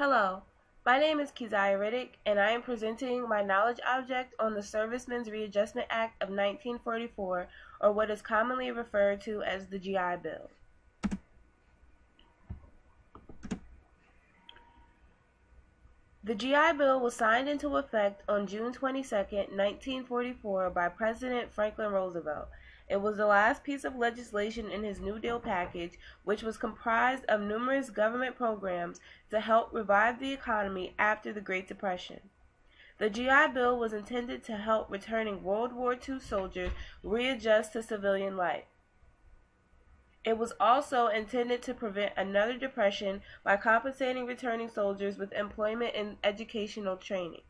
Hello, my name is Keziah Riddick, and I am presenting my knowledge object on the Servicemen's Readjustment Act of 1944, or what is commonly referred to as the GI Bill. The GI Bill was signed into effect on June 22, 1944 by President Franklin Roosevelt. It was the last piece of legislation in his New Deal package, which was comprised of numerous government programs to help revive the economy after the Great Depression. The GI Bill was intended to help returning World War II soldiers readjust to civilian life. It was also intended to prevent another depression by compensating returning soldiers with employment and educational training.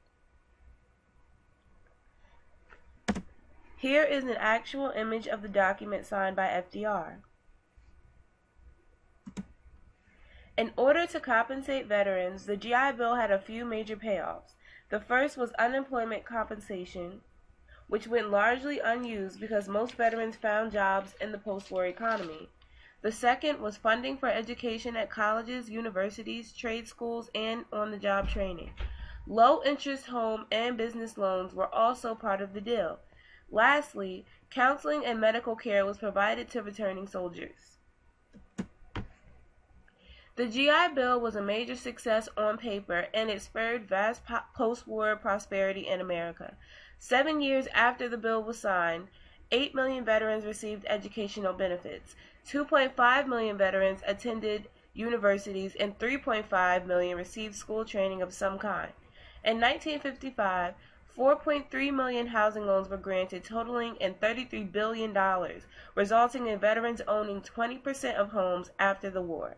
Here is an actual image of the document signed by FDR. In order to compensate veterans, the GI Bill had a few major payoffs. The first was unemployment compensation, which went largely unused because most veterans found jobs in the post-war economy. The second was funding for education at colleges, universities, trade schools, and on-the-job training. Low-interest home and business loans were also part of the deal. Lastly, counseling and medical care was provided to returning soldiers. The GI Bill was a major success on paper, and it spurred vast post-war prosperity in America. 7 years after the bill was signed, 8 million veterans received educational benefits. 2.5 million veterans attended universities, and 3.5 million received school training of some kind. In 1955, 4.3 million housing loans were granted, totaling in $33 billion, resulting in veterans owning 20% of homes after the war.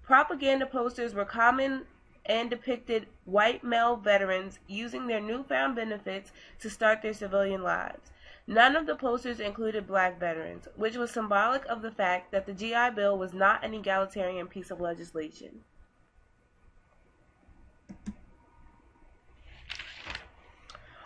Propaganda posters were common and depicted white male veterans using their newfound benefits to start their civilian lives. None of the posters included black veterans, which was symbolic of the fact that the GI Bill was not an egalitarian piece of legislation.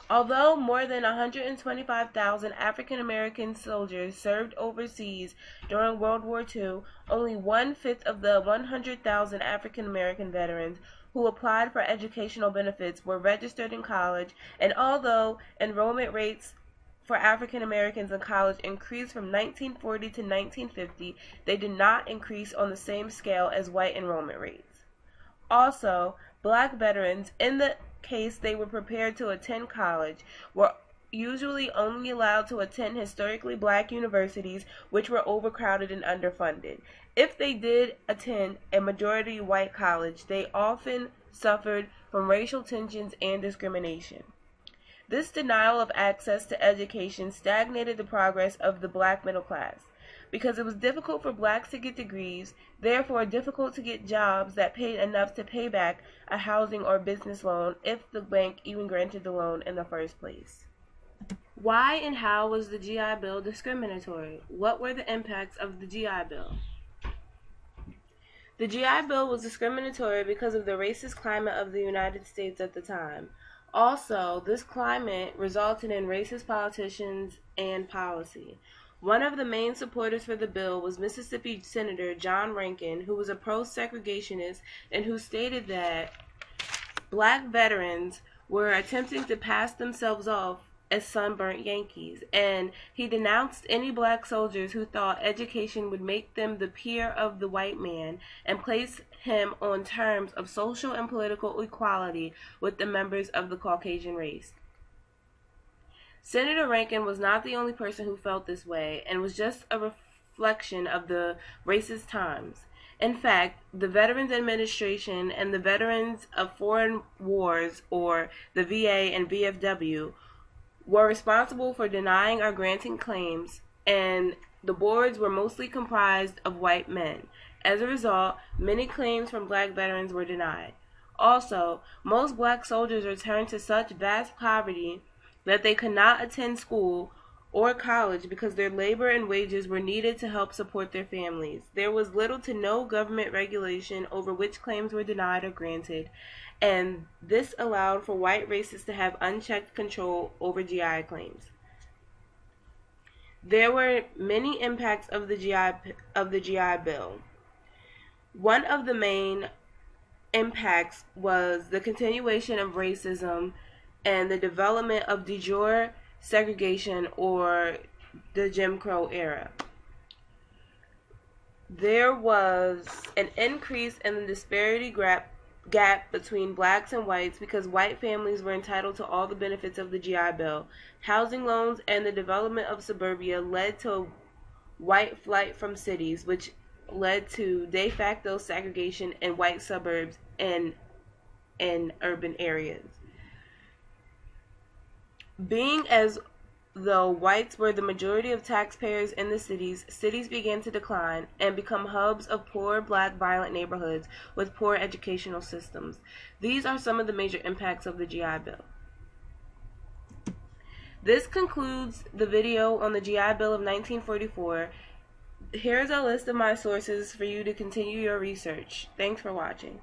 Although more than 125,000 African American soldiers served overseas during World War II, only 1/5 of the 100,000 African American veterans who applied for educational benefits were registered in college, and although enrollment rates for African Americans in college increased from 1940 to 1950, they did not increase on the same scale as white enrollment rates. Also, black veterans, in the case they were prepared to attend college, were usually only allowed to attend historically black universities, which were overcrowded and underfunded. If they did attend a majority white college, they often suffered from racial tensions and discrimination. This denial of access to education stagnated the progress of the black middle class. Because it was difficult for blacks to get degrees, therefore difficult to get jobs that paid enough to pay back a housing or business loan if the bank even granted the loan in the first place. Why and how was the GI Bill discriminatory? What were the impacts of the GI Bill? The GI Bill was discriminatory because of the racist climate of the United States at the time. Also, this climate resulted in racist politicians and policy. One of the main supporters for the bill was Mississippi Senator John Rankin, who was a pro-segregationist and who stated that black veterans were attempting to pass themselves off as sunburnt Yankees, and he denounced any black soldiers who thought education would make them the peer of the white man and place him on terms of social and political equality with the members of the Caucasian race. Senator Rankin was not the only person who felt this way, and was just a reflection of the racist times. In fact, the Veterans Administration and the Veterans of Foreign Wars, or the VA and VFW, were responsible for denying or granting claims, and the boards were mostly comprised of white men. As a result, many claims from black veterans were denied. Also, most black soldiers returned to such vast poverty that they could not attend school or college because their labor and wages were needed to help support their families. There was little to no government regulation over which claims were denied or granted, and this allowed for white racists to have unchecked control over GI claims. There were many impacts of the GI Bill. One of the main impacts was the continuation of racism and the development of de jure segregation, or the Jim Crow era. There was an increase in the disparity gap between blacks and whites because white families were entitled to all the benefits of the GI Bill. Housing loans and the development of suburbia led to white flight from cities, which led to de facto segregation in white suburbs and in urban areas. Being as though whites were the majority of taxpayers in the cities began to decline and become hubs of poor black violent neighborhoods with poor educational systems. These are some of the major impacts of the GI Bill. This concludes the video on the GI Bill of 1944. Here's a list of my sources for you to continue your research. Thanks for watching.